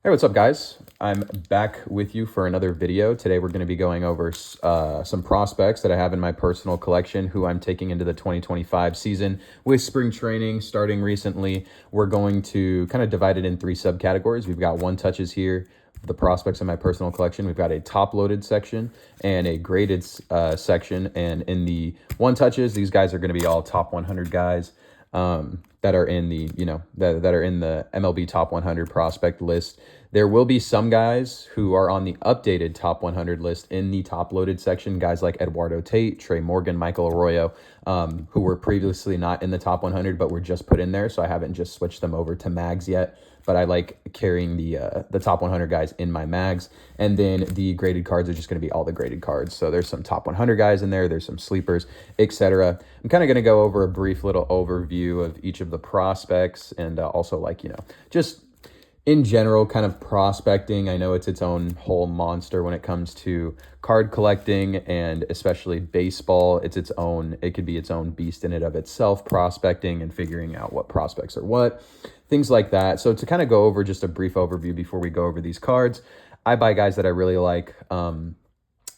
Hey, what's up, guys? I'm back with you for another video. Today we're going to be going over some prospects that I have in my personal collection who I'm taking into the 2025 season with spring training starting recently. We're going to kind of divide it in three subcategories. We've got one touches here, the prospects in my personal collection. We've got a top-loaded section and a graded section. And in the one touches, these guys are going to be all top 100 guys. That are in the, that are in the MLB top 100 prospect list. There will be some guys who are on the updated top 100 list in the top loaded section, guys like Eduardo Tate, Trey Morgan, Michael Arroyo, who were previously not in the top 100, but were just put in there. So I haven't just switched them over to mags yet, but I like carrying the top 100 guys in my mags. And then the graded cards are just going to be all the graded cards. So there's some top 100 guys in there. There's some sleepers, etc. I'm kind of going to go over a brief little overview of each of the prospects and also just in general kind of prospecting. I know it's its own whole monster when it comes to card collecting, and especially baseball. It could be its own beast in and of itself, prospecting and figuring out what prospects are what, things like that. So to kind of go over just a brief overview before we go over these cards, I buy guys that I really like,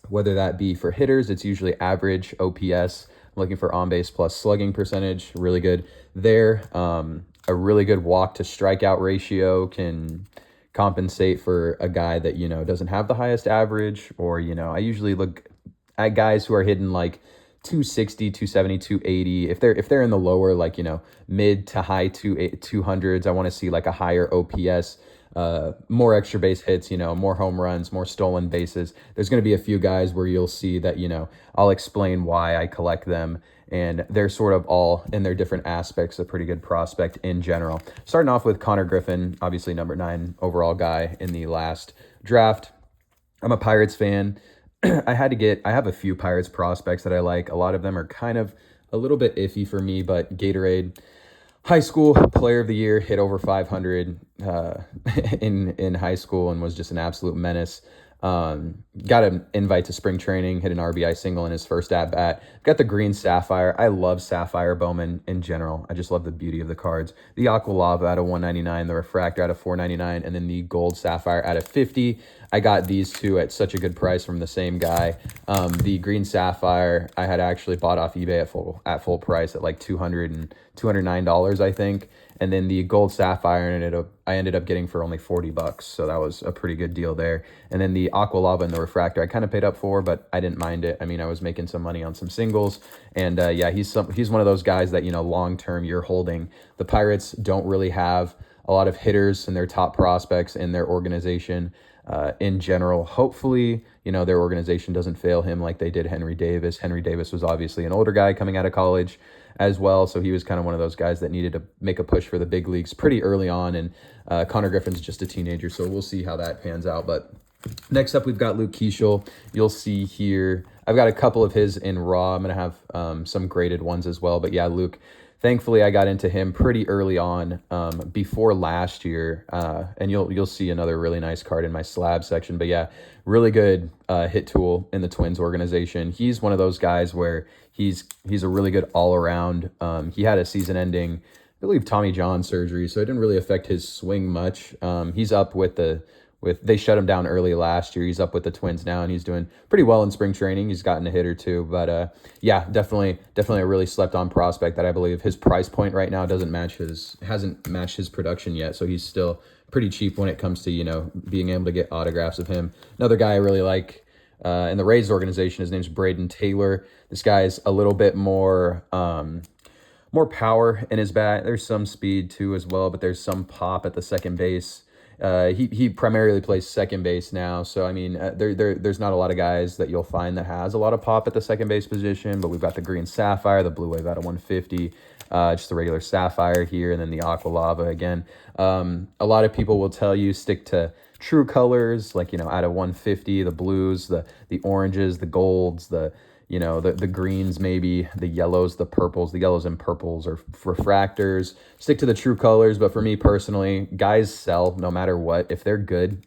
whether that be for hitters. It's usually average OPS. I'm looking for on-base plus slugging percentage, really good there. A really good walk to strikeout ratio can compensate for a guy that, doesn't have the highest average, or, I usually look at guys who are hitting like 260, 270, 280. If they're in the lower, mid to high 200s, I want to see like a higher OPS, more extra base hits, more home runs, more stolen bases. There's going to be a few guys where you'll see that, I'll explain why I collect them, and they're sort of all in their different aspects a pretty good prospect in general. Starting off with Connor Griffin, obviously number 9 overall guy in the last draft. I'm a Pirates fan. I have a few Pirates prospects that I like. A lot of them are kind of a little bit iffy for me, but Gatorade, high school player of the year, hit over 500 in high school and was just an absolute menace. Got an invite to spring training, hit an RBI single in his first at bat. Got the green Sapphire. I love Sapphire Bowman in general. I just love the beauty of the cards. The Aqua Lava out of 199, the Refractor out of 499, and then the Gold Sapphire out of 50. I got these two at such a good price from the same guy. The green Sapphire I had actually bought off eBay at full price at like $209, I think. And then the Gold Sapphire I ended up getting for only $40, so that was a pretty good deal there. And then the Aqua Lava and the Refractor I kind of paid up for, but I didn't mind it. I mean, I was making some money on some singles, and he's one of those guys that, long term you're holding. The Pirates don't really have a lot of hitters and their top prospects in their organization. In general, hopefully, their organization doesn't fail him like they did Henry Davis. Henry Davis was obviously an older guy coming out of college as well, so he was kind of one of those guys that needed to make a push for the big leagues pretty early on, and Connor Griffin's just a teenager, so we'll see how that pans out. But next up, we've got Luke Keeschel. You'll see here, I've got a couple of his in raw. I'm going to have some graded ones as well, but yeah, Luke, thankfully, I got into him pretty early on, before last year, and you'll see another really nice card in my slab section. But yeah, really good hit tool in the Twins organization. He's one of those guys where he's a really good all around. He had a season-ending, I believe, Tommy John surgery, so it didn't really affect his swing much. He's up they shut him down early last year. He's up with the Twins now, and he's doing pretty well in spring training. He's gotten a hit or two, but yeah, definitely a really slept on prospect that I believe his price point right now hasn't matched his production yet. So he's still pretty cheap when it comes to, being able to get autographs of him. Another guy I really like in the Rays organization, his name's Braden Taylor. This guy's a little bit more power in his bat. There's some speed too as well, but there's some pop at the second base. He primarily plays second base now, so I mean, there's not a lot of guys that you'll find that has a lot of pop at the second base position. But we've got the green Sapphire, the Blue Wave out of 150, just the regular Sapphire here, and then the Aqua Lava again. A lot of people will tell you stick to true colors, like out of 150, the blues, the oranges, the golds, the greens, maybe the yellows, the purples. The yellows and purples are refractors. Stick to the true colors. But for me personally, guys sell no matter what. If they're good,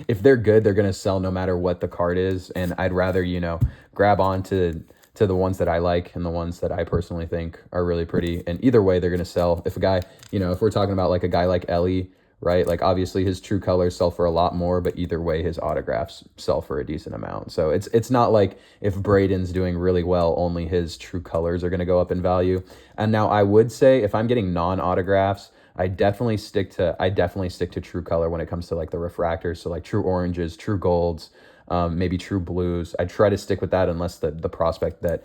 they're going to sell no matter what the card is. And I'd rather, grab on to the ones that I like and the ones that I personally think are really pretty. And either way, they're going to sell. If a guy, if we're talking about like a guy like Ellie right? Like obviously his true colors sell for a lot more, but either way his autographs sell for a decent amount. So it's not like if Braden's doing really well, only his true colors are going to go up in value. And now I would say if I'm getting non-autographs, I definitely stick to true color when it comes to like the refractors. So like true oranges, true golds, maybe true blues. I try to stick with that unless the prospect that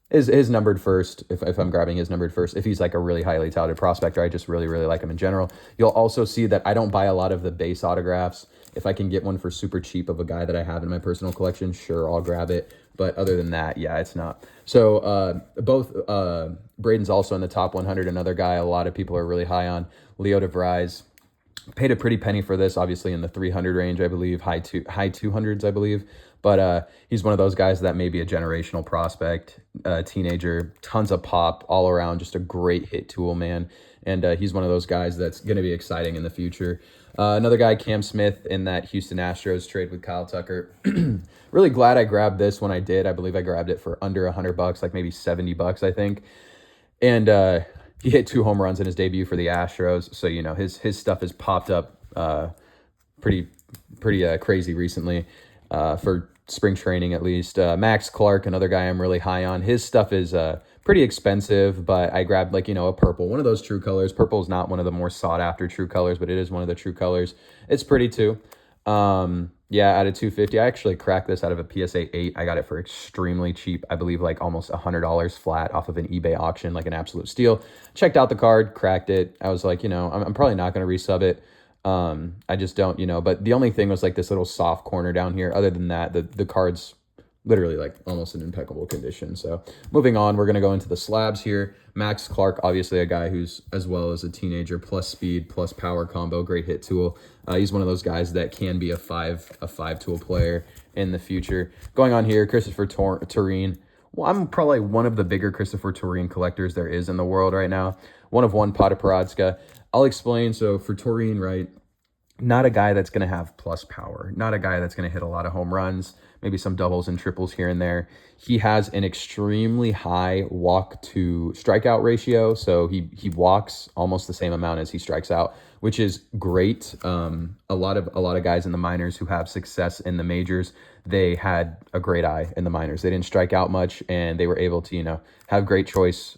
is numbered first, if I'm grabbing his numbered first, if he's like a really highly touted prospect, or I just really, really like him in general. You'll also see that I don't buy a lot of the base autographs. If I can get one for super cheap of a guy that I have in my personal collection, sure, I'll grab it. But other than that, yeah, it's not. So both Braden's also in the top 100. Another guy a lot of people are really high on, Leo DeVries. Paid a pretty penny for this, obviously in the 300 range, I believe, high 200s, I believe. But he's one of those guys that may be a generational prospect, teenager, tons of pop all around, just a great hit tool, man. And he's one of those guys that's going to be exciting in the future. Another guy, Cam Smith, in that Houston Astros trade with Kyle Tucker. Really glad I grabbed this when I did. I believe I grabbed it for under $100, like maybe $70, I think. And he hit 2 home runs in his debut for the Astros. So, you know, his stuff has popped up pretty crazy recently for spring training, at least. Max Clark, another guy I'm really high on. His stuff is pretty expensive, but I grabbed like, you know, a purple, one of those true colors. Purple is not one of the more sought after true colors, but it is one of the true colors. It's pretty too. Yeah, out of 250, I actually cracked this out of a PSA 8. I got it for extremely cheap. I believe like almost $100 flat off of an eBay auction, like an absolute steal. Checked out the card, cracked it. I was like, you know, I'm probably not going to resub it. I just don't, you know, but the only thing was like this little soft corner down here. Other than that, the card's literally like almost in impeccable condition. So moving on, we're going to go into the slabs here. Max Clark, obviously a guy who's as well as a teenager, plus speed, plus power combo, great hit tool. He's one of those guys that can be a five tool player in the future. Going on here, Christopher Turine. Well, I'm probably one of the bigger Christopher Turine collectors there is in the world right now. One of one, Podoporodska. I'll explain. So for Turine, right, not a guy that's going to have plus power, not a guy that's going to hit a lot of home runs, maybe some doubles and triples here and there. He has an extremely high walk to strikeout ratio. So he walks almost the same amount as he strikes out, which is great. A lot of guys in the minors who have success in the majors, they had a great eye in the minors. They didn't strike out much, and they were able to, you know, have great choice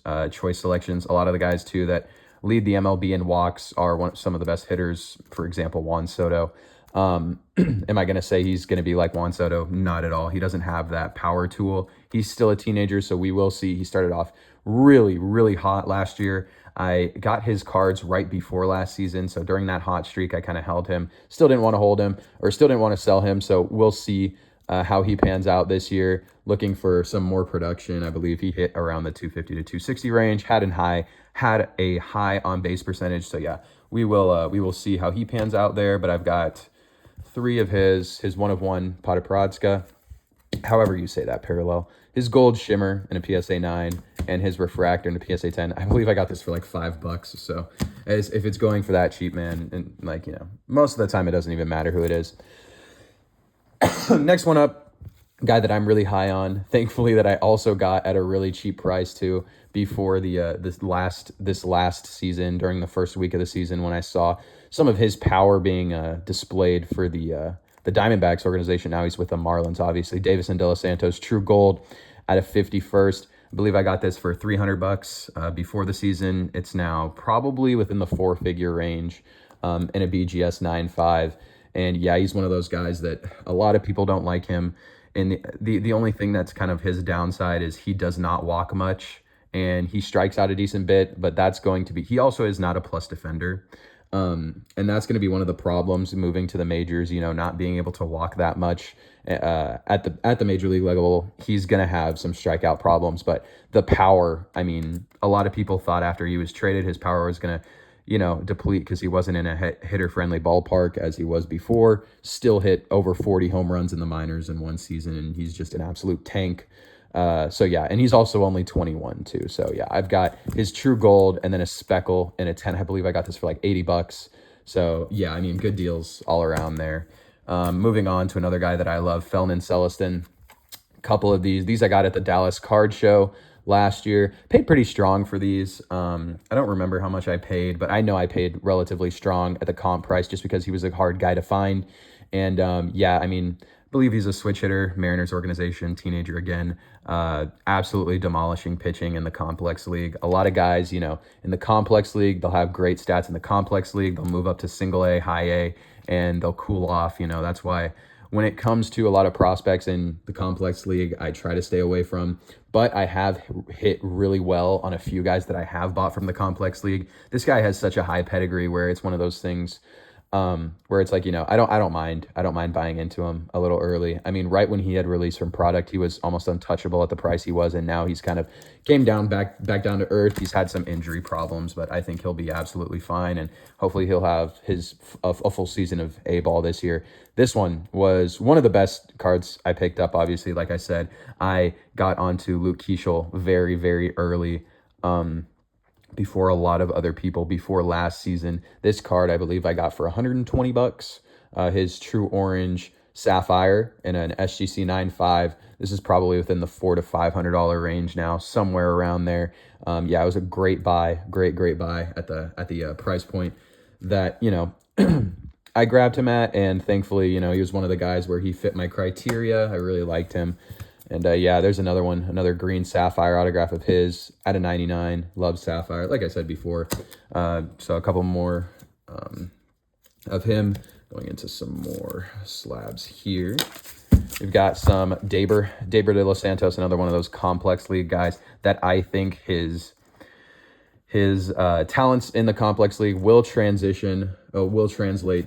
selections. A lot of the guys too that lead the MLB in walks are some of the best hitters. For example, Juan Soto. Am I going to say he's going to be like Juan Soto? Not at all. He doesn't have that power tool. He's still a teenager, so we will see. He started off really, really hot last year. I got his cards right before last season, so during that hot streak, I kind of held him. Still didn't want to hold him, or still didn't want to sell him, so we'll see how he pans out this year. Looking for some more production. I believe he hit around the 250 to 260 range, had a high on base percentage. So yeah, we will see how he pans out there. But I've got 3 of his one of one Podoporodska, however you say that, parallel, his gold shimmer in a PSA 9, and his refractor in a PSA 10. I believe I got this for like $5. So if it's going for that cheap, man, and like, you know, most of the time it doesn't even matter who it is. Next one up, guy that I'm really high on, thankfully, that I also got at a really cheap price too before the this last season, during the first week of the season, when I saw some of his power being displayed for the Diamondbacks organization. Now he's with the Marlins, obviously. Davison De Los Santos, true gold at a 51st. I believe I got this for $300 before the season. It's now probably within the 4-figure range in a BGS 9.5. And yeah, he's one of those guys that a lot of people don't like him. And the only thing that's kind of his downside is he does not walk much, and he strikes out a decent bit, but that's going to be, he also is not a plus defender. And that's going to be one of the problems moving to the majors, you know, not being able to walk that much at the major league level. He's going to have some strikeout problems, but the power, I mean, a lot of people thought after he was traded, his power was going to, you know, deplete because he wasn't in a hitter-friendly ballpark as he was before. Still hit over 40 home runs in the minors in one season, and he's just an absolute tank. So yeah, and he's also only 21 too. So yeah, I've got his true gold and then a speckle and a 10. I believe I got this for like $80. So yeah, I mean, good deals all around there. Moving on to another guy that I love, Felnin Celestin. Couple of these I got at the Dallas Card Show last year. Paid pretty strong for these. I don't remember how much I paid, but I know I paid relatively strong at the comp price just because he was a hard guy to find. And yeah, I mean, I believe he's a switch hitter, Mariners organization, teenager again, absolutely demolishing pitching in the complex league. A lot of guys, you know, in the complex league, they'll have great stats in the complex league. They'll move up to single A, high A, and they'll cool off. You know, that's why when it comes to a lot of prospects in the complex league, I try to stay away from. But I have hit really well on a few guys that I have bought from the complex league. This guy has such a high pedigree where it's one of those things where it's like, you know, I don't mind buying into him a little early. I mean, right when he had released from product, he was almost untouchable at the price he was, and now he's kind of came down back down to earth. He's had some injury problems, but I think he'll be absolutely fine, and hopefully he'll have a full season of A ball this year. This one was one of the best cards I picked up. Obviously, like I said, I got onto Luke Keeschel very, very early. Before a lot of other people before last season. This card, I believe I got for $120. His True Orange Sapphire in an SGC 9.5. This is probably within the $400 to $500 range now, somewhere around there. Yeah, it was a great buy, great buy at the price point that, you know, I grabbed him at, and thankfully, you know, he was one of the guys where he fit my criteria. I really liked him. And yeah, there's another one, another green Sapphire autograph of his at a 99. Love Sapphire, like I said before. So a couple more of him. Going into some more slabs here. We've got some Daber de los Santos, another one of those complex league guys that I think his talents in the complex league will translate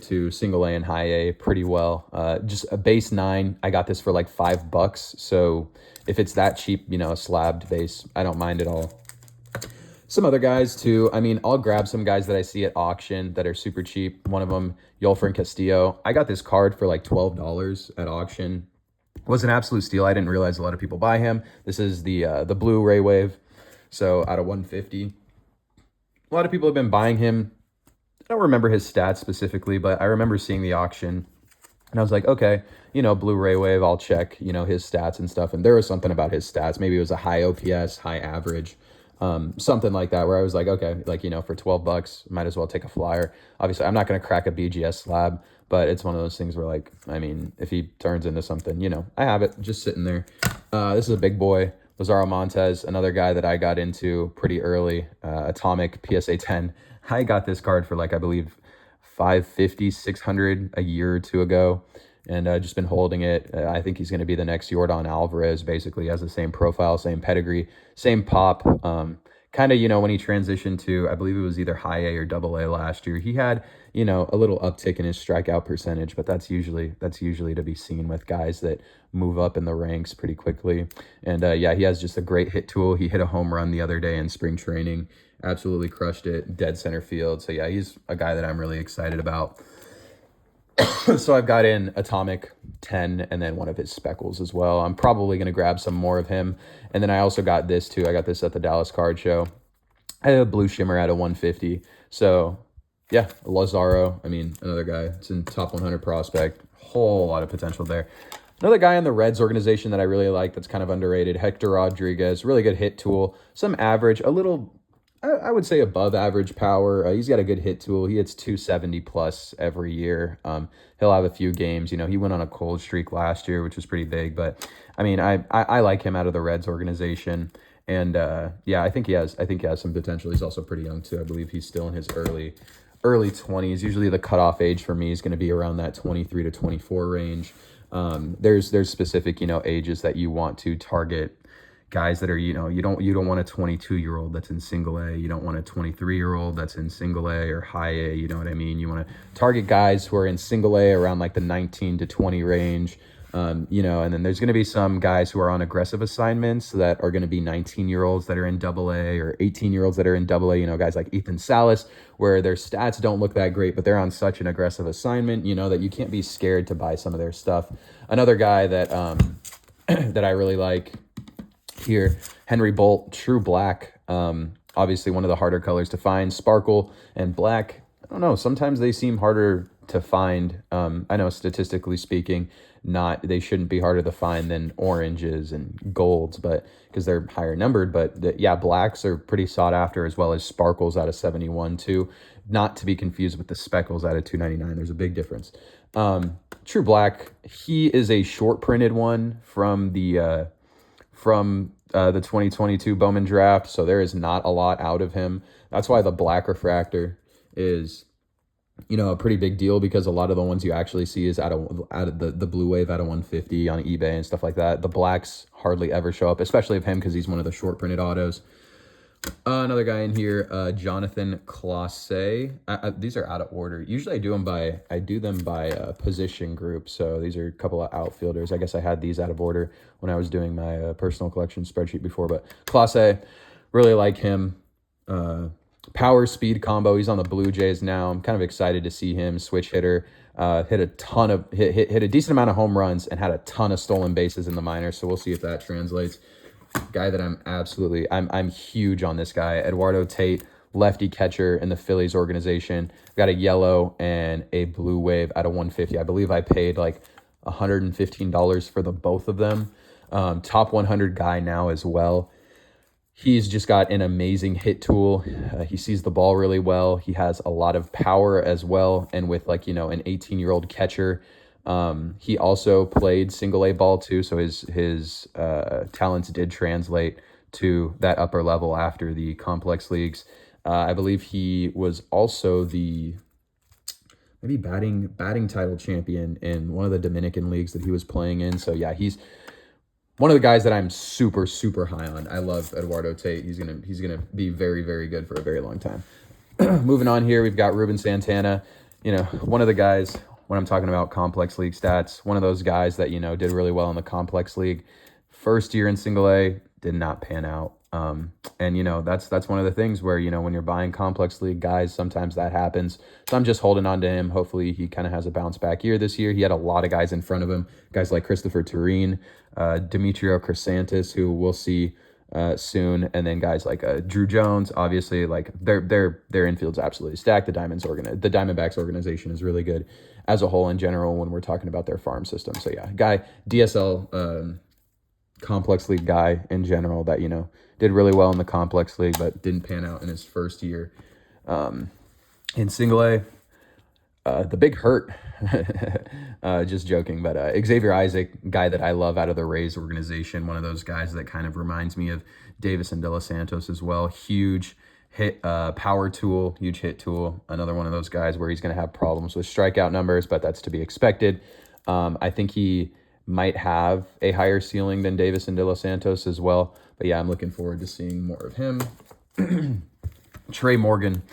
to single A and high A pretty well. Just a base 9. I got this for like $5. So if it's that cheap, you know, a slabbed base, I don't mind at all. Some other guys too. I mean, I'll grab some guys that I see at auction that are super cheap. One of them, Yolfrin Castillo. I got this card for like $12 at auction. It was an absolute steal. I didn't realize a lot of people buy him. This is the blue Ray Wave. So out of 150. A lot of people have been buying him. I don't remember his stats specifically, but I remember seeing the auction. And I was like, okay, you know, blue Ray Wave, I'll check, you know, his stats and stuff. And there was something about his stats. Maybe it was a high OPS, high average, something like that, where I was like, okay, like, you know, for $12, might as well take a flyer. Obviously, I'm not going to crack a BGS slab, but it's one of those things where, like, I mean, if he turns into something, you know, I have it just sitting there. This is a big boy. Lazaro Montes, another guy that I got into pretty early, Atomic PSA 10. I got this card for like, I believe, $550, $600 a year or two ago, and just been holding it. I think he's going to be the next Yordan Alvarez, basically has the same profile, same pedigree, same pop. Kind of, you know, when he transitioned to, I believe it was either high A or double A last year, he had, you know, a little uptick in his strikeout percentage, but that's usually to be seen with guys that move up in the ranks pretty quickly. And yeah, he has just a great hit tool. He hit a home run the other day in spring training, absolutely crushed it, dead center field. So yeah, he's a guy that I'm really excited about. So I've got in Atomic 10 and then one of his speckles as well. I'm probably going to grab some more of him. And then I also got this too. I got this at the Dallas Card Show. I have a blue shimmer at a 150. So yeah, Lazaro, I mean, another guy. It's in top 100 prospect. Whole lot of potential there. Another guy in the Reds organization that I really like that's kind of underrated, Hector Rodriguez. Really good hit tool. Some average, a little, I would say above average power. He's got a good hit tool. He hits 270 plus every year. He'll have a few games. You know, he went on a cold streak last year, which was pretty big. But I mean, I like him out of the Reds organization. And yeah, I think he has some potential. He's also pretty young too. I believe he's still in his early 20s. Usually the cutoff age for me is going to be around that 23 to 24 range. There's specific, you know, ages that you want to target. Guys that are, you know, you don't want a 22-year-old that's in single A. You don't want a 23-year-old that's in single A or high A. You know what I mean? You want to target guys who are in single A around like the 19 to 20 range. You know, and then there's going to be some guys who are on aggressive assignments that are going to be 19-year-olds that are in double A or 18-year-olds that are in double A, you know, guys like Ethan Salas, where their stats don't look that great, but they're on such an aggressive assignment, you know, that you can't be scared to buy some of their stuff. Another guy that, that I really like here, Henry Bolt, True Black. Obviously one of the harder colors to find. Sparkle and black, I don't know, sometimes they seem harder to find. I know statistically speaking, they shouldn't be harder to find than oranges and golds, but because they're higher numbered. But yeah, blacks are pretty sought after, as well as sparkles out of 71 too. Not to be confused with the speckles out of 299. There's a big difference. True black, he is a short printed one from the 2022 Bowman draft, so there is not a lot out of him. That's why the black refractor is, a pretty big deal, because a lot of the ones you actually see is out of the blue wave out of 150 on eBay and stuff like that. The blacks hardly ever show up, especially of him, because he's one of the short printed autos. Another guy in here, Jonathan Classe. These are out of order. Usually I do them by position group. So these are a couple of outfielders. I guess I had these out of order when I was doing my personal collection spreadsheet before. But Classe, really like him. Power speed combo. He's on the Blue Jays now. I'm kind of excited to see him. Switch hitter. Hit a decent amount of home runs and had a ton of stolen bases in the minors. So we'll see if that translates. Guy that I'm huge on this guy, Eduardo Tate, lefty catcher in the Phillies organization. Got a yellow and a blue wave out of 150. I believe I paid like $115 for the both of them. Top 100 guy now as well. He's just got an amazing hit tool. He sees the ball really well. He has a lot of power as well. And with an 18-year-old catcher, he also played single A ball too, so his talents did translate to that upper level after the complex leagues. I believe he was also the batting title champion in one of the Dominican leagues that he was playing in. So yeah, he's one of the guys that I'm super, super high on. I love Eduardo Tate. He's gonna be very, very good for a very long time. Moving on here, we've got Ruben Santana. One of the guys, when I'm talking about complex league stats, one of those guys that, did really well in the complex league. First year in single A, did not pan out. And, that's one of the things where, when you're buying complex league guys, sometimes that happens. So I'm just holding on to him. Hopefully he kind of has a bounce back year this year. He had a lot of guys in front of him, guys like Christopher Turine, Demetrio Chrysantis, who we'll see soon, and then guys like Drew Jones. Obviously, like their infield's absolutely stacked. The Diamondbacks organization is really good as a whole in general when we're talking about their farm system. So yeah, guy, DSL complex league guy in general that did really well in the complex league but didn't pan out in his first year in single A. The big hurt, just joking, but Xavier Isaac, guy that I love out of the Rays organization, one of those guys that kind of reminds me of Davis and De Los Santos as well. Huge hit power tool, huge hit tool. Another one of those guys where he's going to have problems with strikeout numbers, but that's to be expected. I think he might have a higher ceiling than Davis and De Los Santos as well. But yeah, I'm looking forward to seeing more of him. Trey Morgan.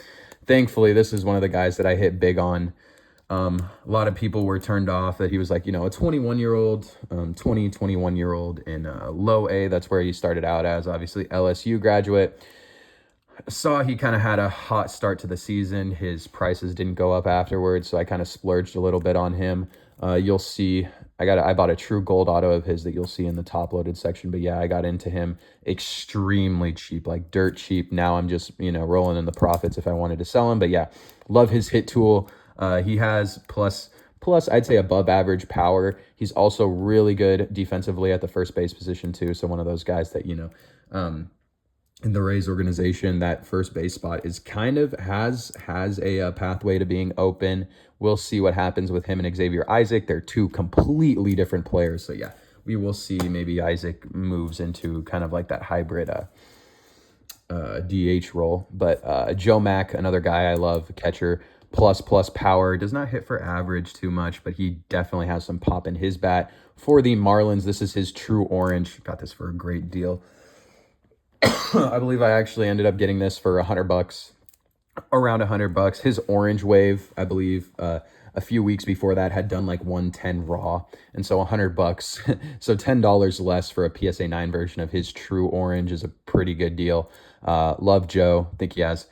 Thankfully, this is one of the guys that I hit big on. A lot of people were turned off that he was like, a 21-year-old, 21-year-old in low A. That's where he started out as, obviously, LSU graduate. Saw he kind of had a hot start to the season. His prices didn't go up afterwards, so I kind of splurged a little bit on him. You'll see, I bought a true gold auto of his that you'll see in the top loaded section. But yeah, I got into him extremely cheap, like dirt cheap. Now I'm just, rolling in the profits if I wanted to sell him. But yeah, love his hit tool. He has plus I'd say above average power. He's also really good defensively at the first base position too. So one of those guys that, in the Rays organization, that first base spot is kind of has a pathway to being open. We'll see what happens with him and Xavier Isaac. They're two completely different players. So yeah, we will see. Maybe Isaac moves into kind of like that hybrid DH role. But Joe Mack, another guy I love, catcher, plus power. Does not hit for average too much, but he definitely has some pop in his bat. For the Marlins, this is his true orange. Got this for a great deal. I believe I actually ended up getting this for $100, around $100. His orange wave, I believe, a few weeks before that had done like 110 raw, and so $100. So $10 less for a PSA 9 version of his true orange is a pretty good deal. Love Joe. Think he has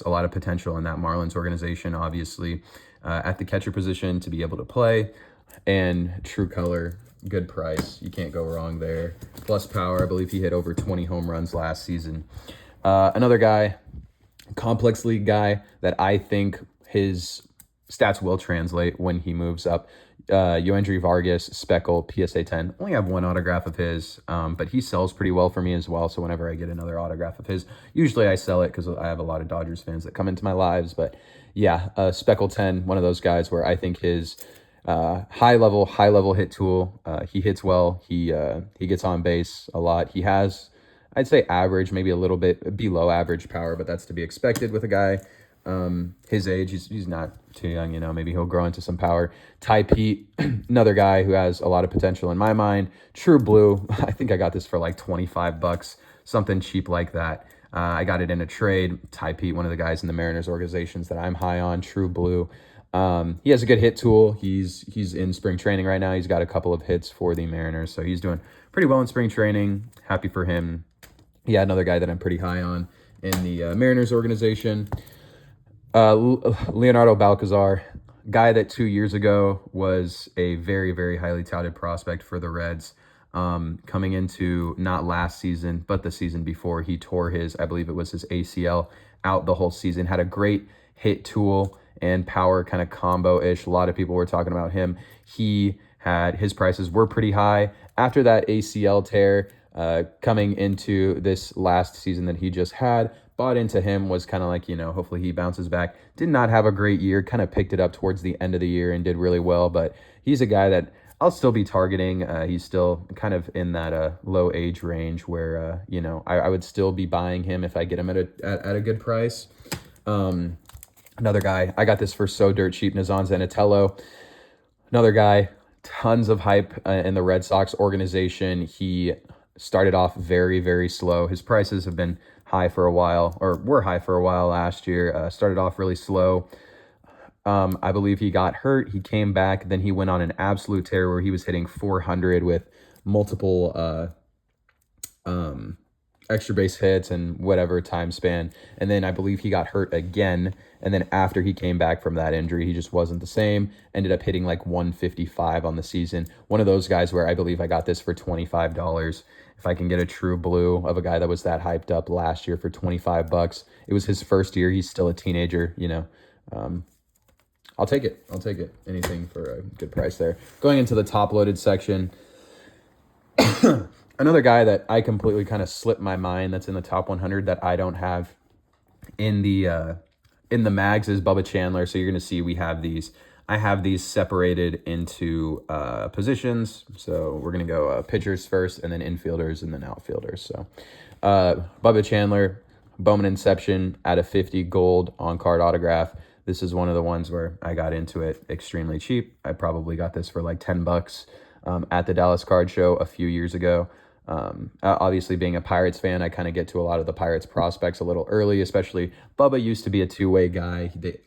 a lot of potential in that Marlins organization. Obviously, at the catcher position to be able to play, and true color. Good price. You can't go wrong there. Plus power. I believe he hit over 20 home runs last season. Another guy, complex league guy, that I think his stats will translate when he moves up. Yoendry Vargas, Speckle, PSA 10. Only have one autograph of his, but he sells pretty well for me as well. So whenever I get another autograph of his, usually I sell it because I have a lot of Dodgers fans that come into my lives. But yeah, Speckle 10, one of those guys where I think his high level hit tool. He hits well. He gets on base a lot. He has, I'd say, average, maybe a little bit below average power, but that's to be expected with a guy his age. He's not too young, you know. Maybe he'll grow into some power. Ty Pete, another guy who has a lot of potential in my mind. True Blue. I think I got this for like $25, something cheap like that. I got it in a trade. Ty Pete, one of the guys in the Mariners organizations that I'm high on. True Blue. He has a good hit tool. He's in spring training right now. He's got a couple of hits for the Mariners, so he's doing pretty well in spring training. Happy for him. Yeah, another guy that I'm pretty high on in the Mariners organization. Leonardo Balcazar, guy that 2 years ago was a very, very highly touted prospect for the Reds. Coming into not last season, but the season before, he tore his, I believe it was his ACL out the whole season. Had a great hit tool and power kind of combo-ish. A lot of people were talking about him. His prices were pretty high. After that ACL tear, coming into this last season that he just had, bought into him, was kind of like, you know, hopefully he bounces back. Did not have a great year, kind of picked it up towards the end of the year and did really well, but he's a guy that I'll still be targeting. He's still kind of in that low age range where, you know, I would still be buying him if I get him at a good price. Another guy, I got this for so dirt cheap, Nazan Zanatello. Another guy, tons of hype in the Red Sox organization. He started off very, very slow. His prices have been high for a while, or were high for a while last year. Started off really slow. I believe he got hurt. He came back. Then he went on an absolute tear where he was hitting 400 with multiple extra base hits and whatever time span. And then I believe he got hurt again. And then after he came back from that injury, he just wasn't the same. Ended up hitting like 155 on the season. One of those guys where I believe I got this for $25. If I can get a true blue of a guy that was that hyped up last year for $25, it was his first year. He's still a teenager, you know. I'll take it. I'll take it. Anything for a good price there. Going into the top loaded section, another guy that I completely kind of slipped my mind that's in the top 100 that I don't have in the mags is Bubba Chandler. So you're going to see we have these. I have these separated into positions. So we're going to go pitchers first and then infielders and then outfielders. So Bubba Chandler, Bowman Inception at a 50 gold on-card autograph. This is one of the ones where I got into it extremely cheap. I probably got this for like $10 at the Dallas Card Show a few years ago. Obviously, being a Pirates fan, I kind of get to a lot of the Pirates prospects a little early, especially Bubba used to be a two-way guy. They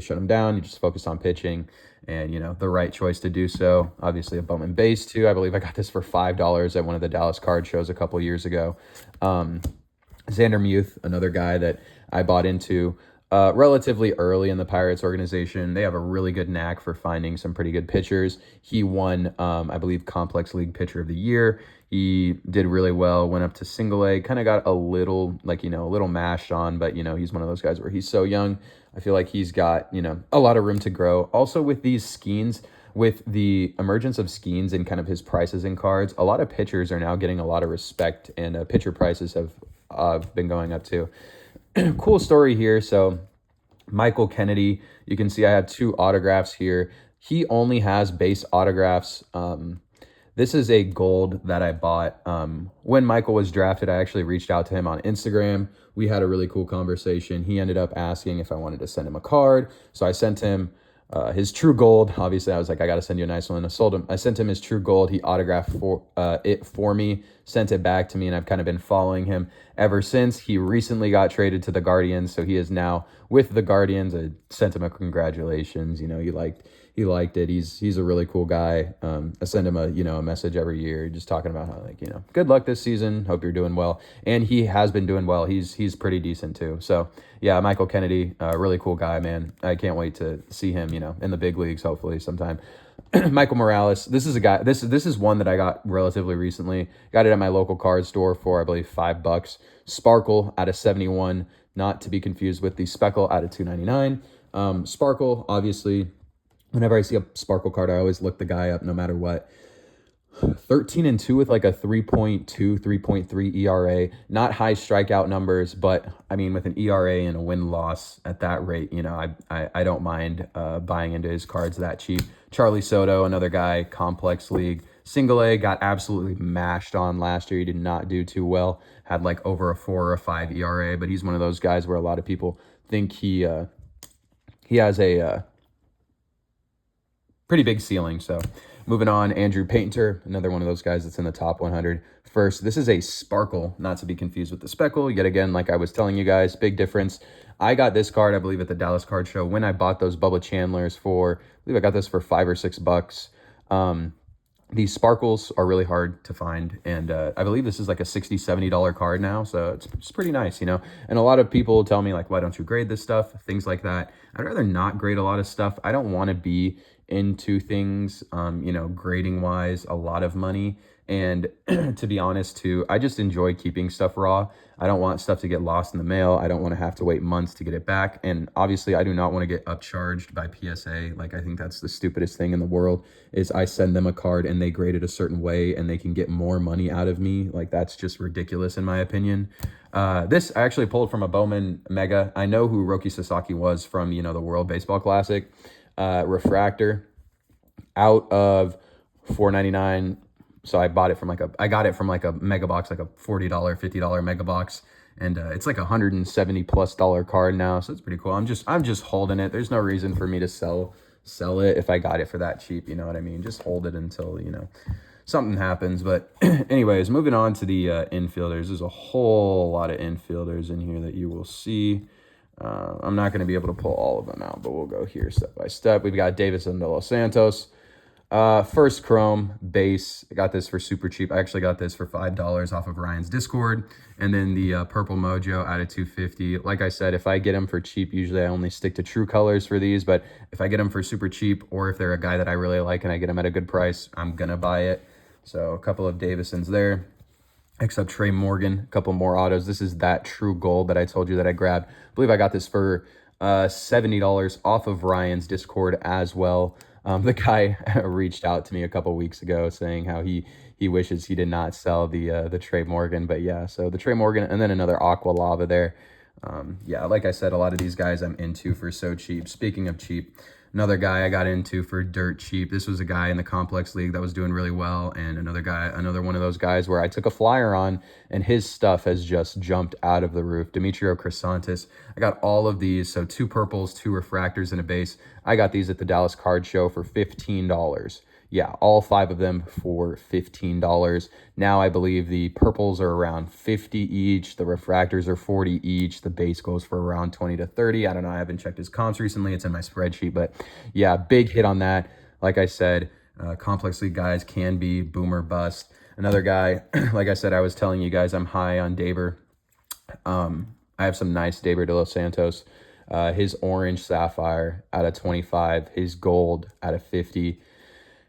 shut him down. He just focused on pitching and, you know, the right choice to do so. Obviously, a Bowman base too. I believe I got this for $5 at one of the Dallas Card Shows a couple years ago. Xander Muth, another guy that I bought into relatively early in the Pirates organization. They have a really good knack for finding some pretty good pitchers. He won, I believe, Complex League Pitcher of the Year. He did really well, went up to single A, kind of got a little, like, you know, a little mashed on, but, you know, he's one of those guys where he's so young. I feel like he's got, you know, a lot of room to grow. Also with these skeins, with the emergence of skeins and kind of his prices in cards, a lot of pitchers are now getting a lot of respect, and pitcher prices have been going up too. Cool story here. So Michael Kennedy, you can see I have 2 autographs here. He only has base autographs. This is a gold that I bought. When Michael was drafted, I actually reached out to him on Instagram. We had a really cool conversation. He ended up asking if I wanted to send him a card. So I sent him his true gold. Obviously, I was like, I got to send you a nice one. I sent him his true gold. He autographed it for me, sent it back to me, and I've kind of been following him ever since. He recently got traded to the Guardians, so he is now with the Guardians. I sent him a congratulations. You know, he liked it. He's a really cool guy. I send him a message every year, just talking about how, like, you know, good luck this season. Hope you're doing well. And he has been doing well. He's pretty decent too. So yeah, Michael Kennedy, really cool guy, man. I can't wait to see him, you know, in the big leagues, hopefully sometime. Michael Morales. This is a guy. This is one that I got relatively recently. Got it at my local card store for, I believe, $5. Sparkle out of 71, not to be confused with the Speckle out of 299. Sparkle, obviously, whenever I see a Sparkle card, I always look the guy up no matter what. 13-2 with like a 3.2, 3.3 ERA. Not high strikeout numbers, but I mean, with an ERA and a win-loss at that rate, you know, I don't mind buying into his cards that cheap. Charlie Soto, another guy, complex league. Single A, got absolutely mashed on last year. He did not do too well. Had like over a 4 or a 5 ERA, but he's one of those guys where a lot of people think he has a pretty big ceiling. So moving on, Andrew Painter, another one of those guys that's in the top 100. First, this is a Sparkle, not to be confused with the Speckle. Yet again, like I was telling you guys, big difference. I got this card, I believe, at the Dallas Card Show when I bought those Bubba Chandlers for, I believe I got this for $5 or $6. These Sparkles are really hard to find, and I believe this is like a $60, $70 card now, so it's pretty nice, you know? And a lot of people tell me, like, why don't you grade this stuff? Things like that. I'd rather not grade a lot of stuff. I don't want to be into things, you know, grading-wise, a lot of money. And to be honest, too, I just enjoy keeping stuff raw. I don't want stuff to get lost in the mail. I don't want to have to wait months to get it back. And obviously, I do not want to get upcharged by PSA. Like, I think that's the stupidest thing in the world, is I send them a card and they grade it a certain way and they can get more money out of me. Like, that's just ridiculous in my opinion. This I actually pulled from a Bowman Mega. I know who Roki Sasaki was from, you know, the World Baseball Classic. Refractor out of $4.99. So I got it from like a mega box, like a $40, $50 mega box. And it's like $170+ card now. So it's pretty cool. I'm just holding it. There's no reason for me to sell it if I got it for that cheap. You know what I mean? Just hold it until, you know, something happens. But anyways, moving on to the infielders. There's a whole lot of infielders in here that you will see. I'm not going to be able to pull all of them out, but we'll go here step by step. We've got Davison de Los Santos. First Chrome base. I got this for super cheap. I actually got this for $5 off of Ryan's Discord. And then the Purple Mojo out of 250. Like I said, if I get them for cheap, usually I only stick to true colors for these. But if I get them for super cheap, or if they're a guy that I really like and I get them at a good price, I'm going to buy it. So a couple of Davisons there. Except Trey Morgan, a couple more autos. This is that true gold that I told you that I grabbed. I believe I got this for $70 off of Ryan's Discord as well. The guy reached out to me a couple weeks ago saying how he wishes he did not sell the Trey Morgan. But yeah, so the Trey Morgan and then another Aqua Lava there. Yeah, like I said, a lot of these guys I'm into for so cheap. Speaking of cheap, another guy I got into for dirt cheap. This was a guy in the complex league that was doing really well. And another one of those guys where I took a flyer on and his stuff has just jumped out of the roof. Demetrio Crisantis. I got all of these. So 2 purples, 2 refractors, and a base. I got these at the Dallas Card Show for $15. Yeah, all 5 of them for $15. Now I believe the purples are around 50 each. The refractors are 40 each. The base goes for around 20 to 30. I don't know. I haven't checked his comps recently. It's in my spreadsheet. But yeah, big hit on that. Like I said, complex league guys can be boom or bust. Another guy, like I said, I was telling you guys I'm high on Daber. I have some nice Daber de Los Santos. His orange sapphire out of 25. His gold out of 50.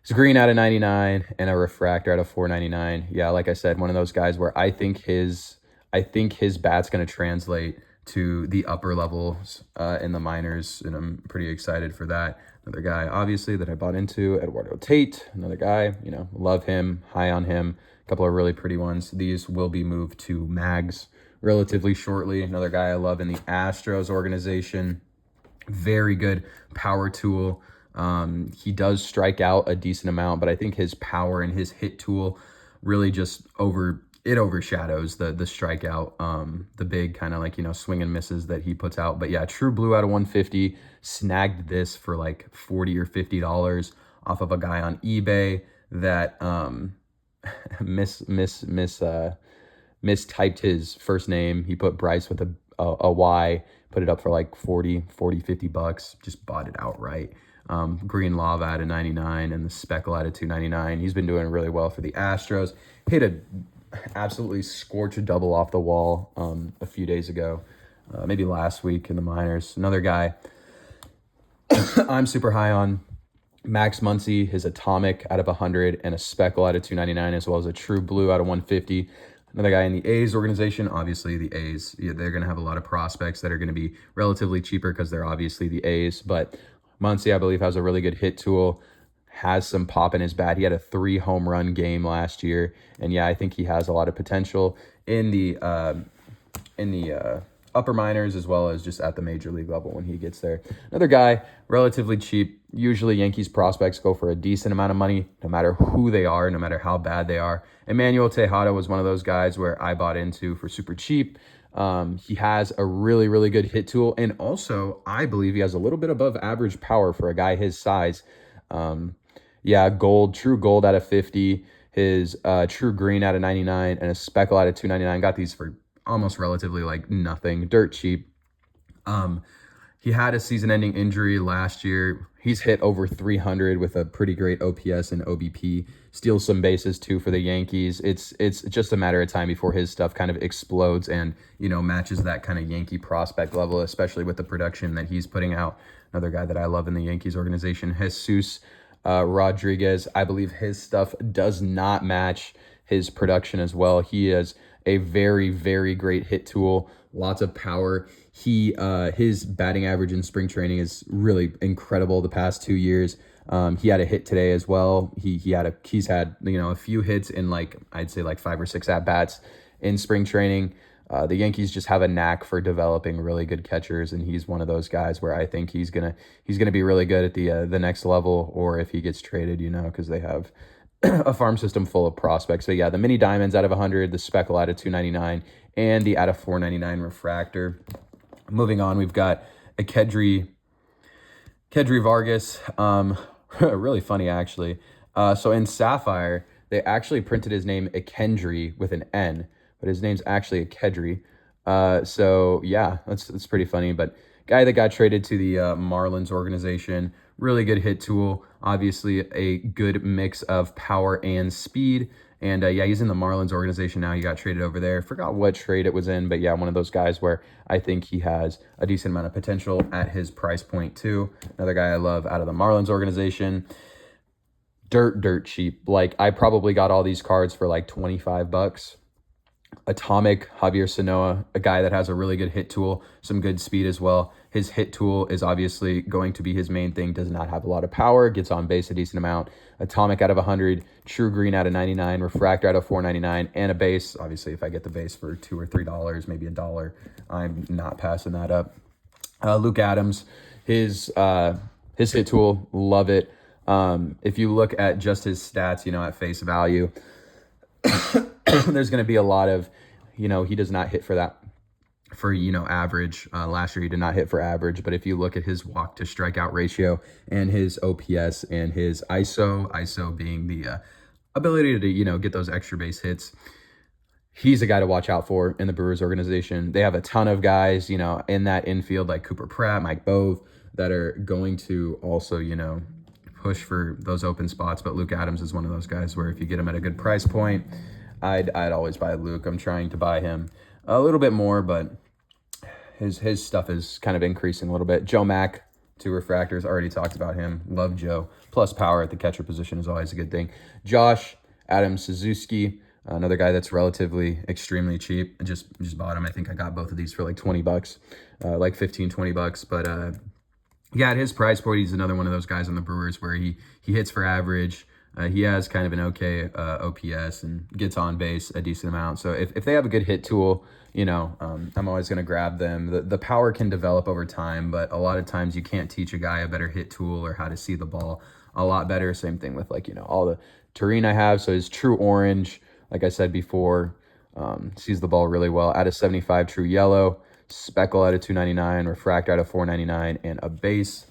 It's green out of 99 and a refractor out of 499. Yeah, like I said, one of those guys where I think his bat's going to translate to the upper levels in the minors, and I'm pretty excited for that. Another guy, obviously, that I bought into, Eduardo Tate. Another guy, you know, love him, high on him. A couple of really pretty ones. These will be moved to mags relatively shortly. Another guy I love in the Astros organization. Very good power tool. He does strike out a decent amount, but I think his power and his hit tool really just overshadows the strikeout, the big kind of like, you know, swing and misses that he puts out. But yeah, True Blue out of 150, snagged this for like $40 or $50 off of a guy on eBay that mistyped his first name. He put Bryce with a Y, put it up for like 50 bucks, just bought it outright. Green Lava out of 99 and the Speckle out of 299. He's been doing really well for the Astros. Hit a absolutely scorch a double off the wall a few days ago, maybe last week in the minors. Another guy I'm super high on, Max Muncy, his Atomic out of 100 and a Speckle out of 299, as well as a True Blue out of 150. Another guy in the A's organization, obviously the A's, yeah, they're going to have a lot of prospects that are going to be relatively cheaper because they're obviously the A's. But Muncy, I believe, has a really good hit tool, has some pop in his bat. He had a 3 home run game last year. And yeah, I think he has a lot of potential in the upper minors as well as just at the major league level when he gets there. Another guy, relatively cheap. Usually Yankees prospects go for a decent amount of money, no matter who they are, no matter how bad they are. Emmanuel Tejada was one of those guys where I bought into for super cheap. He has a really, really good hit tool. And also, I believe he has a little bit above average power for a guy his size. Yeah, true gold out of 50, his true green out of 99, and a speckle out of 299. Got these for almost relatively like nothing, dirt cheap. He had a season-ending injury last year. He's hit over 300 with a pretty great OPS and OBP. Steals some bases too for the Yankees. It's just a matter of time before his stuff kind of explodes and, you know, matches that kind of Yankee prospect level, especially with the production that he's putting out. Another guy that I love in the Yankees organization, Jesus Rodriguez. I believe his stuff does not match his production as well. He is a very, very great hit tool, lots of power. His batting average in spring training is really incredible the past 2 years. He had a hit today as well. He's had, you know, a few hits in like, I'd say like 5 or 6 at bats in spring training. The Yankees just have a knack for developing really good catchers, and he's one of those guys where I think he's gonna be really good at the next level, or if he gets traded, you know, because they have a farm system full of prospects. So yeah, the mini diamonds out of 100, the speckle out of 299, and the out of 499 refractor. Moving on, we've got a Kedry Vargas. Really funny actually. So in Sapphire, they actually printed his name Ekendry with an N, but his name's actually Kedry. So yeah, that's pretty funny. But guy that got traded to the Marlins organization, really good hit tool. Obviously, a good mix of power and speed. And yeah, he's in the Marlins organization now. He got traded over there. Forgot what trade it was in, but yeah, one of those guys where I think he has a decent amount of potential at his price point too. Another guy I love out of the Marlins organization. Dirt cheap. Like, I probably got all these cards for like $25. Atomic Javier Sanoa, a guy that has a really good hit tool, some good speed as well. His hit tool is obviously going to be his main thing. Does not have a lot of power, gets on base a decent amount. Atomic out of 100, true green out of 99, refractor out of 499, and a base. Obviously, if I get the base for $2 or $3, maybe $1, I'm not passing that up. Luke Adams, his hit tool, love it. If you look at just his stats, you know, at face value, there's going to be a lot of, you know, he does not hit for you know, average. Last year he did not hit for average, but if you look at his walk to strikeout ratio and his OPS and his ISO being the ability to, you know, get those extra base hits, he's a guy to watch out for in the Brewers organization. They have a ton of guys, you know, in that infield like Cooper Pratt, Mike Bove, that are going to also, you know, push for those open spots. But Luke Adams is one of those guys where if you get him at a good price point, I'd always buy Luke. I'm trying to buy him a little bit more, but his stuff is kind of increasing a little bit. Joe Mack, 2 refractors, already talked about him. Love Joe. Plus power at the catcher position is always a good thing. Josh Adam Suzuki, another guy that's relatively extremely cheap. I just bought him. I think I got both of these for like $20, like $15-20. But yeah, at his price point, he's another one of those guys on the Brewers where he hits for average. He has kind of an okay OPS and gets on base a decent amount. So if they have a good hit tool, you know, I'm always going to grab them. The power can develop over time, but a lot of times you can't teach a guy a better hit tool or how to see the ball a lot better. Same thing with, like, you know, all the terrain I have. So his true orange, like I said before, sees the ball really well. Out of 75, true yellow, speckle out of 299, refract out of 499, and a base.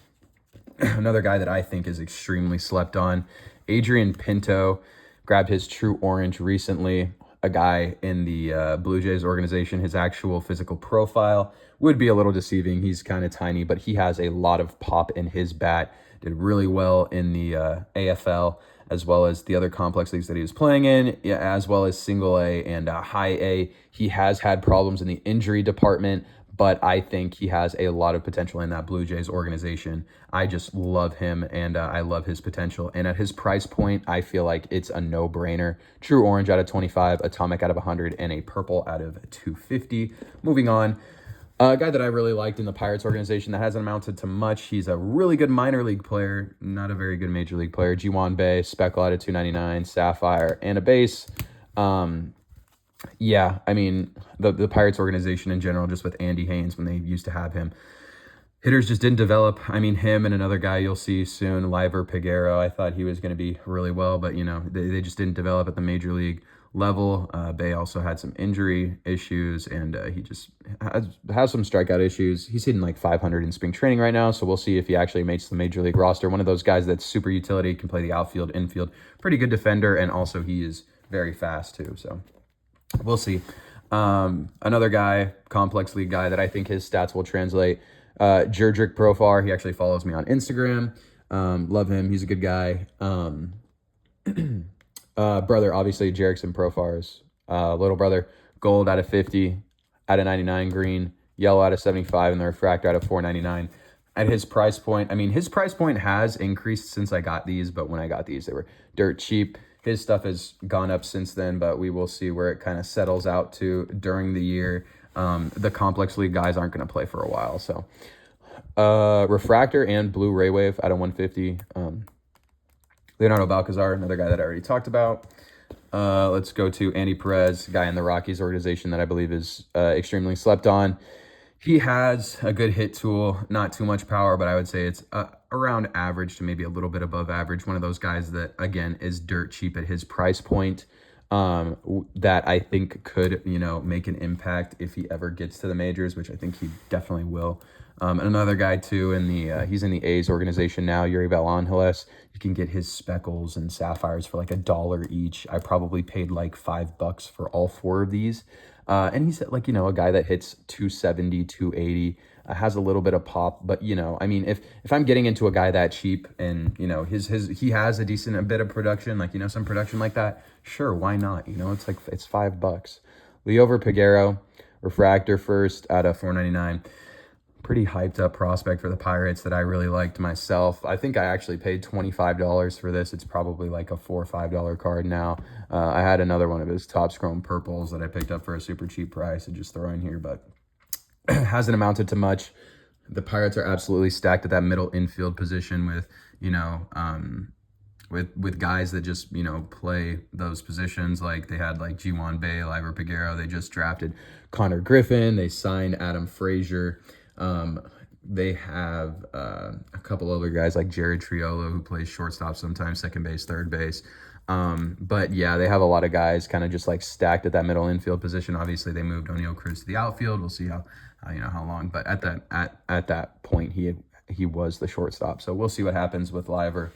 Another guy that I think is extremely slept on, Adrian Pinto, grabbed his true orange recently. A guy in the Blue Jays organization. His actual physical profile would be a little deceiving. He's kind of tiny, but he has a lot of pop in his bat. Did really well in the AFL, as well as the other complex leagues that he was playing in, as well as single A and high A. He has had problems in the injury department, but I think he has a lot of potential in that Blue Jays organization. I just love him, and I love his potential. And at his price point, I feel like it's a no-brainer. True Orange out of 25, Atomic out of 100, and a Purple out of 250. Moving on. A guy that I really liked in the Pirates organization that hasn't amounted to much. He's a really good minor league player, not a very good major league player. Ji-Hwan Bae, Speckle out of 299, Sapphire, and a base. Yeah, I mean, the Pirates organization in general, just with Andy Haynes when they used to have him, hitters just didn't develop. I mean, him and another guy you'll see soon, Liver Piguero, I thought he was going to be really well, but, you know, they just didn't develop at the major league level. Bay also had some injury issues, and he just has some strikeout issues. He's hitting like 500 in spring training right now, so we'll see if he actually makes the major league roster. One of those guys that's super utility, can play the outfield, infield, pretty good defender, and also he is very fast too, so we'll see. Another guy, complex league guy that I think his stats will translate, Jerdrick Profar. He actually follows me on Instagram. Love him. He's a good guy. Brother, obviously, Jerickson Profar's little brother. Gold out of 50, out of 99 green, yellow out of 75, and the refractor out of 499. At his price point, I mean, his price point has increased since I got these, but when I got these, they were dirt cheap. His stuff has gone up since then, but we will see where it kind of settles out to during the year. The complex league guys aren't going to play for a while, so refractor and blue ray wave out of 150. Leonardo Balcazar, another guy that I already talked about. Let's go to Andy Perez, guy in the Rockies organization that I believe is extremely slept on. He has a good hit tool, not too much power, but I would say it's around average to maybe a little bit above average. One of those guys that, again, is dirt cheap at his price point, that I think could, you know, make an impact if he ever gets to the majors, which I think he definitely will. And another guy too he's in the A's organization now, Yuriel Angeles. You can get his speckles and sapphires for like $1 each. I probably paid like $5 for all 4 of these. And he's like, you know, a guy that hits 270, 280, has a little bit of pop, but you know, I mean, if I'm getting into a guy that cheap and, you know, he has a decent bit of production, like, you know, some production like that, sure, why not? You know, it's like, it's $5. Leover Piguero, refractor first out of 499. Pretty hyped up prospect for the Pirates that I really liked myself. I think I actually paid $25 for this. It's probably like a $4 or $5 card now. I had another one of his Topps Chrome purples that I picked up for a super cheap price and just throw in here, but hasn't amounted to much. The Pirates are absolutely stacked at that middle infield position with, you know, with guys that just, you know, play those positions. Like they had like Ji-Hwan Bae, Liver Piguero. They just drafted Connor Griffin. They signed Adam Frazier. They have a couple other guys like Jared Triolo, who plays shortstop sometimes, second base, third base. But yeah, they have a lot of guys kind of just like stacked at that middle infield position. Obviously, they moved O'Neal Cruz to the outfield. We'll see how you know how long. But at that point, he was the shortstop. So we'll see what happens with Liver.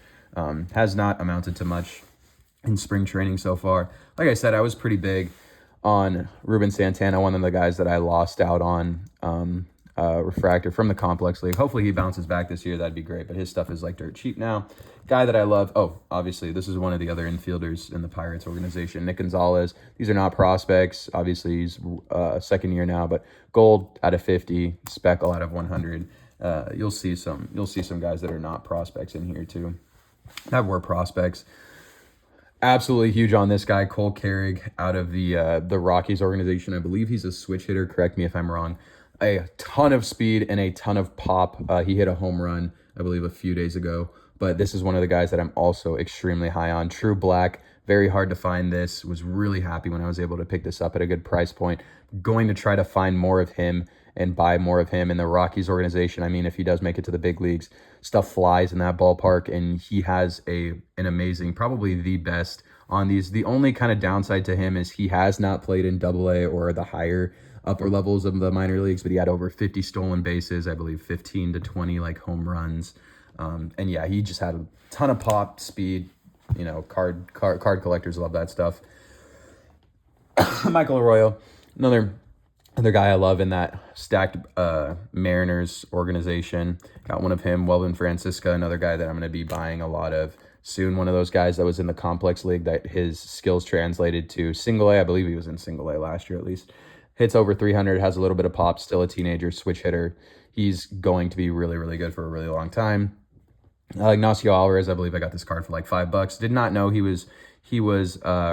Has not amounted to much in spring training so far. Like I said, I was pretty big on Ruben Santana, one of the guys that I lost out on. Refractor from the complex league. Hopefully he bounces back this year. That'd be great, but his stuff is like dirt cheap now. Guy that I love, obviously this is one of the other infielders in the Pirates organization, Nick Gonzalez. These are not prospects. Obviously he's second year now, but gold out of 50, speckle out of 100. You'll see some guys that are not prospects in here too, that were prospects. Absolutely huge on this guy, Cole Carrig out of the Rockies organization. I believe he's a switch hitter. Correct me if I'm wrong. A ton of speed and a ton of pop. He hit a home run, I believe, a few days ago. But this is one of the guys that I'm also extremely high on. True black, very hard to find this. Was really happy when I was able to pick this up at a good price point. Going to try to find more of him and buy more of him in the Rockies organization. I mean, if he does make it to the big leagues, stuff flies in that ballpark, and he has an amazing, probably the best on these. The only kind of downside to him is he has not played in AA or the higher upper levels of the minor leagues, but he had over 50 stolen bases, I believe 15 to 20 like home runs. And yeah, he just had a ton of pop, speed, you know, card collectors love that stuff. Michael Arroyo, another guy I love in that stacked Mariners organization. Got one of him, Welvin Francisca, another guy that I'm going to be buying a lot of soon. One of those guys that was in the complex league that his skills translated to single A. I believe he was in single A last year at least. hits over 300, has a little bit of pop, still a teenager, switch hitter. He's going to be really, really good for a really long time. Ignacio Alvarez, I believe I got this card for like $5. Did not know he was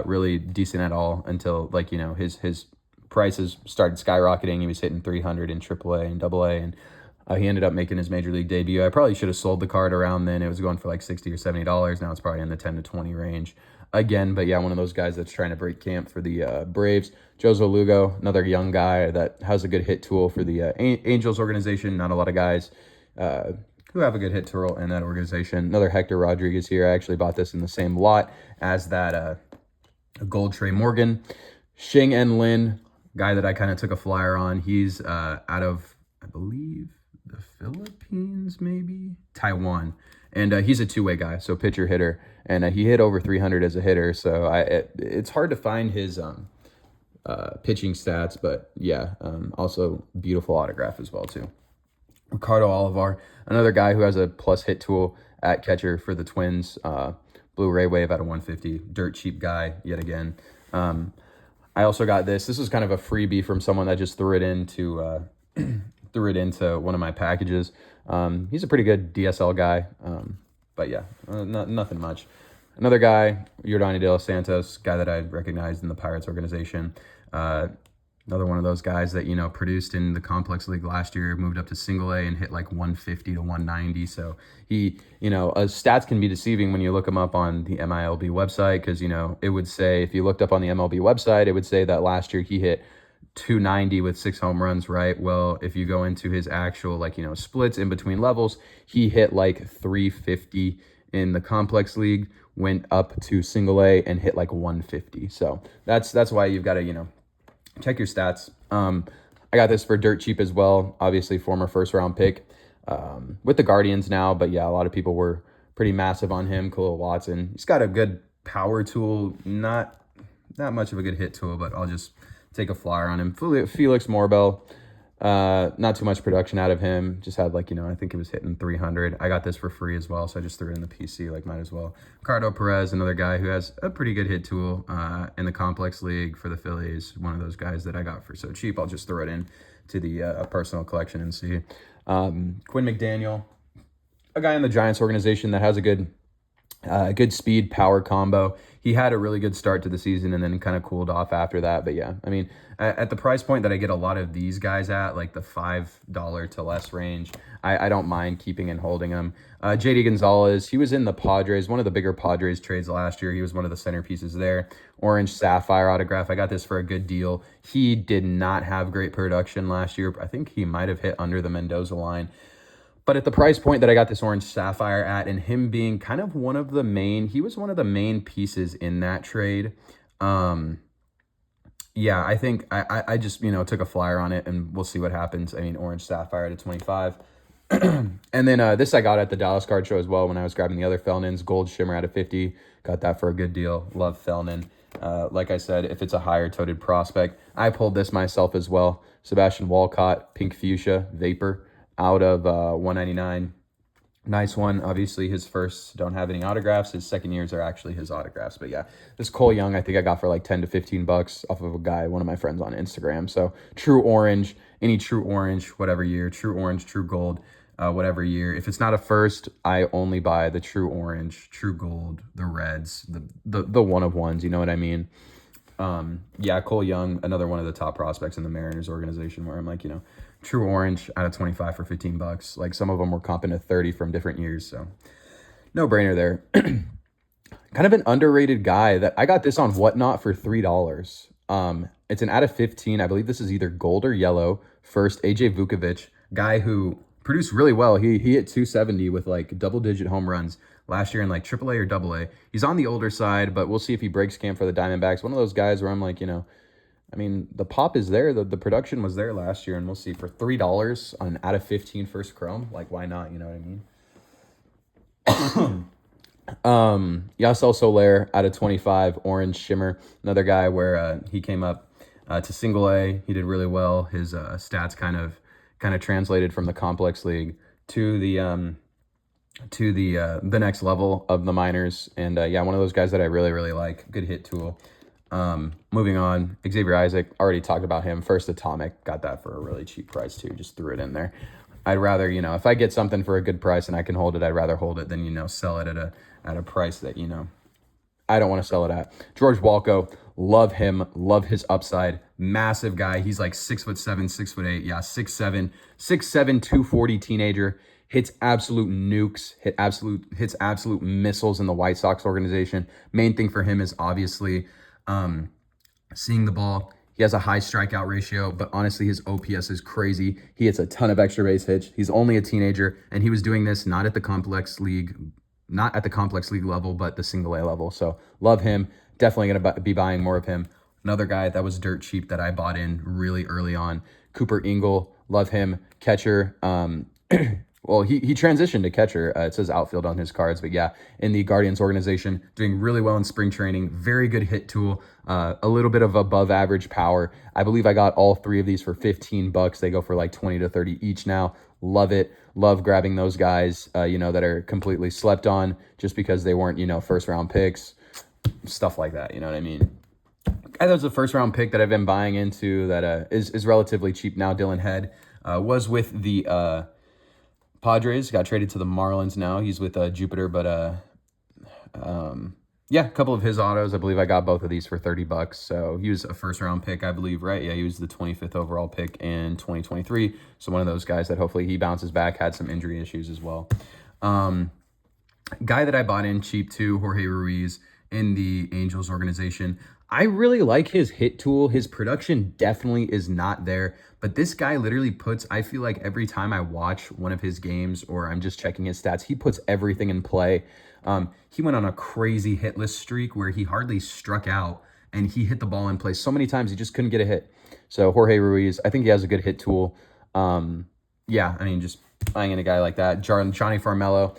really decent at all until, like, you know, his prices started skyrocketing. He was hitting 300 in AAA and AA, and he ended up making his major league debut. I probably should have sold the card around then. It was going for like $60 or $70. Now it's probably in the 10 to 20 range again. But yeah, one of those guys that's trying to break camp for the Braves. Jozo Lugo, another young guy that has a good hit tool for the Angels organization. Not a lot of guys who have a good hit tool in that organization. Another Hector Rodriguez here. I actually bought this in the same lot as that gold Trey Morgan. Shing En Lin, guy that I kind of took a flyer on. He's out of, I believe, the Philippines, maybe? Taiwan. And he's a two-way guy, so pitcher hitter. And he hit over 300 as a hitter, so it's hard to find his pitching stats, but yeah, also beautiful autograph as well, too. Ricardo Olivar, another guy who has a plus hit tool at catcher for the Twins. Blue Ray Wave out of 150. Dirt cheap guy, yet again. I also got this. This is kind of a freebie from someone that just threw it into one of my packages. He's a pretty good DSL guy, but yeah, nothing much. Another guy, Yordani De Los Santos, guy that I recognized in the Pirates organization. Another one of those guys that, you know, produced in the complex league last year, moved up to single A and hit like 150 to 190. So he, you know, stats can be deceiving when you look him up on the MILB website, because, you know, it would say, if you looked up on the MLB website, it would say that last year he hit 290 with 6 home runs, right? Well, if you go into his actual, like, you know, splits in between levels, he hit like 350 in the complex league, went up to single A and hit like 150. So that's why you've got to, you know, check your stats. I got this for dirt cheap as well. Obviously, former first-round pick with the Guardians now. But yeah, a lot of people were pretty massive on him. Khalil Watson. He's got a good power tool. Not much of a good hit tool, but I'll just take a flyer on him. Felix Morbell. Not too much production out of him. Just had, like, you know, I think it was hitting 300. I got this for free as well, so I just threw it in the PC, like, might as well. Ricardo Perez, another guy who has a pretty good hit tool in the complex league for the Phillies. One of those guys that I got for so cheap. I'll just throw it in to the personal collection and see. Quinn McDaniel, a guy in the Giants organization that has a good speed power combo. He had a really good start to the season and then kind of cooled off after that. But yeah, I mean, at the price point that I get a lot of these guys at, like the $5 to less range, I don't mind keeping and holding them. JD Gonzalez, he was in the Padres, one of the bigger Padres trades last year. He was one of the centerpieces there. Orange Sapphire autograph. I got this for a good deal. He did not have great production last year. I think he might have hit under the Mendoza line. But at the price point that I got this Orange Sapphire at, and him being kind of one of the main, he was one of the main pieces in that trade. Yeah, I think I just, you know, took a flyer on it, and we'll see what happens. I mean, Orange Sapphire at a 25. And then this I got at the Dallas Card Show as well when I was grabbing the other Felnins. Gold Shimmer at a 50. Got that for a good deal. Love Felnin. Like I said, if it's a higher toted prospect, I pulled this myself as well. Sebastian Walcott, Pink Fuchsia, Vapor, out of 199. Nice one. Obviously, his first don't have any autographs. His second years are actually his autographs. But yeah, this Cole Young, I think I got for like 10 to 15 bucks off of a guy, one of my friends on Instagram. So true orange, any true orange, whatever year, true orange, true gold, whatever year. If it's not a first, I only buy the true orange, true gold, the reds, the one of ones. You know what I mean? Yeah, Cole Young, another one of the top prospects in the Mariners organization, where I'm like, you know, true orange out of 25 for 15 bucks. Like, some of them were comping to 30 from different years. So no brainer there. Kind of an underrated guy that I got this on Whatnot for $3. It's an out of 15. I believe this is either gold or yellow. First, AJ Vukovic, guy who produced really well. He hit 270 with like double-digit home runs last year in like AAA or AA. He's on the older side, but we'll see if he breaks camp for the Diamondbacks. One of those guys where I'm like, you know, I mean, the pop is there. The production was there last year, and we'll see. For $3 on out of 15 first chrome, like, why not? You know what I mean? Yasel Soler out of 25, Orange Shimmer. Another guy where he came up to single A. He did really well. His stats kind of translated from the complex league to the next level of the minors. And yeah, one of those guys that I really, really like. Good hit tool. Moving on, Xavier Isaac, already talked about him. First Atomic, got that for a really cheap price too. Just threw it in there. I'd rather, if I get something for a good price and I can hold it, I'd rather hold it than, sell it at a price that, I don't want to sell it at. George Walco, love him, love his upside. Massive guy. He's like 6'7", 6'8". Yeah, 6'7", 240 teenager. Hits absolute nukes, hits absolute missiles in the White Sox organization. Main thing for him is obviously seeing the ball. He has a high strikeout ratio, but honestly, his OPS is crazy. He hits a ton of extra base hits. He's only a teenager, and he was doing this not at the complex league level, but the single A level. So love him. Definitely going to be buying more of him. Another guy that was dirt cheap that I bought in really early on, Cooper Ingle. Love him. Catcher. Well, he transitioned to catcher. It says outfield on his cards, but yeah, in the Guardians organization, doing really well in spring training. Very good hit tool. A little bit of above average power. I believe I got all three of these for $15. They go for like 20 to 30 each now. Love it. Love grabbing those guys, that are completely slept on just because they weren't, first round picks, stuff like that. You know what I mean? Guy that was a first round pick that I've been buying into that is relatively cheap now. Dylan Head was with the Padres, got traded to the Marlins now. He's with Jupiter, but yeah, a couple of his autos. I believe I got both of these for $30. So he was a first round pick, I believe, right? Yeah, he was the 25th overall pick in 2023. So one of those guys that hopefully he bounces back, had some injury issues as well. Guy that I bought in cheap too, Jorge Ruiz in the Angels organization. I really like his hit tool. His production definitely is not there, but this guy literally puts, I feel like every time I watch one of his games or I'm just checking his stats, he puts everything in play. He went on a crazy hitless streak where he hardly struck out and he hit the ball in play so many times he just couldn't get a hit. So Jorge Ruiz, I think he has a good hit tool. Yeah, I mean, just buying in a guy like that. Johnny Farmello.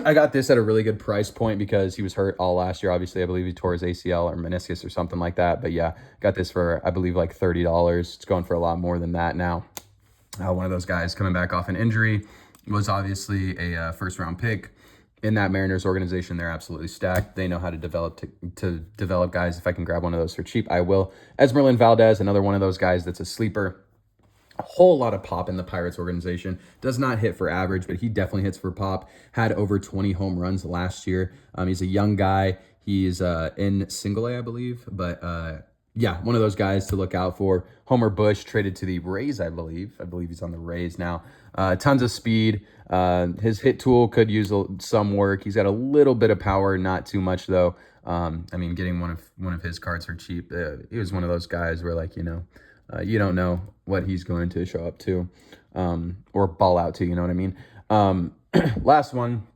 I got this at a really good price point because he was hurt all last year. Obviously, I believe he tore his ACL or meniscus or something like that. But yeah, got this for, I believe, like $30. It's going for a lot more than that now. One of those guys coming back off an injury was obviously a first-round pick. In that Mariners organization, they're absolutely stacked. They know how to develop guys. If I can grab one of those for cheap, I will. Esmeralyn Valdez, another one of those guys that's a sleeper. A whole lot of pop in the Pirates organization. Does not hit for average, but he definitely hits for pop. Had over 20 home runs last year. He's a young guy. He's in single A, I believe. But yeah, one of those guys to look out for. Homer Bush traded to the Rays, I believe. I believe he's on the Rays now. Tons of speed. His hit tool could use some work. He's got a little bit of power, not too much though. I mean, getting one of his cards for cheap. He was one of those guys where, like, you don't know what he's going to show up to or ball out to, you know what I mean? Last one,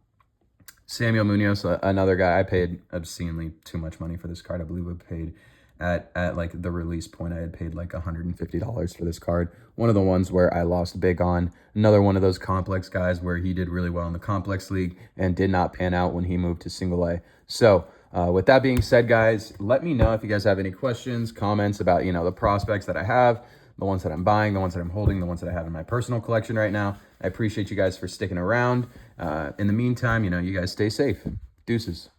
Samuel Munoz, another guy. I paid obscenely too much money for this card. I believe I paid at like the release point, I had paid like $150 for this card. One of the ones where I lost big on. Another one of those complex guys where he did really well in the complex league and did not pan out when he moved to single A. So with that being said, guys, let me know if you guys have any questions, comments about, the prospects that I have, the ones that I'm buying, the ones that I'm holding, the ones that I have in my personal collection right now. I appreciate you guys for sticking around. In the meantime, you guys stay safe. Deuces.